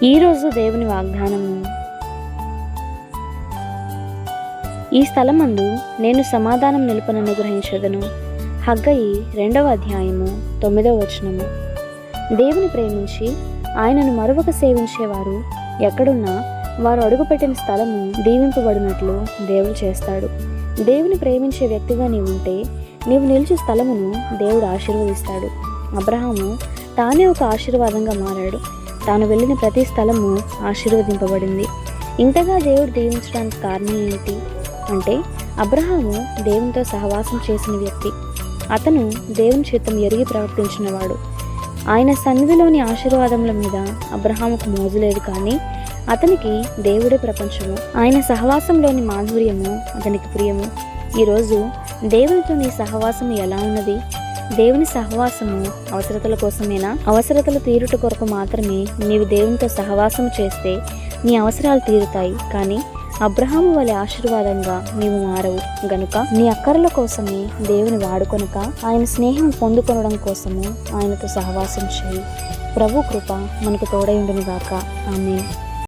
ఈరోజు దేవుని వాగ్దానము. ఈ స్థలమందు నేను సమాధానం నిలుపనని గ్రహించదను. హగ్గయి 2వ అధ్యాయము 9వ వచనము. దేవుని ప్రేమించి ఆయనను మరొక సేవించేవారు ఎక్కడున్నా వారు అడుగుపెట్టిన స్థలము దీవింపబడినట్లు దేవుడు చేస్తాడు. దేవుని ప్రేమించే వ్యక్తిగా నీవు ఉంటే నీవు నిలిచే స్థలమును దేవుడు ఆశీర్వదిస్తాడు. అబ్రహాము తానే ఒక ఆశీర్వాదంగా మారాడు. తాను వెళ్ళిన ప్రతి స్థలము ఆశీర్వదింపబడింది. ఇంతగా దేవుడు దీవించడానికి కారణం ఏంటి అంటే, అబ్రహాము దేవునితో సహవాసం చేసిన వ్యక్తి. అతను దేవుని చిత్తం ఎరిగి ప్రవర్తించినవాడు. ఆయన సన్నిధిలోని ఆశీర్వాదముల మీద అబ్రహాముకు మోజు లేదు, కానీ అతనికి దేవుడే ప్రపంచము. ఆయన సహవాసంలోని మాధుర్యము అతనికి ప్రియము. ఈరోజు దేవునితో నీ సహవాసము ఎలా ఉన్నది? దేవుని సహవాసము అవసరతల కోసమేనా? అవసరతలు తీరుట కొరకు మాత్రమే నీవు దేవునితో సహవాసము చేస్తే నీ అవసరాలు తీరుతాయి, కానీ అబ్రహాము వలె ఆశీర్వాదంగా నీవు మారవు. గనుక నీ అక్కరల కోసమే దేవుని వాడుకొనక ఆయన స్నేహం పొందుకొనడం కోసము ఆయనతో సహవాసం చేయి. ప్రభు కృప మనకు తోడై ఉండును గాక. ఆమేన్.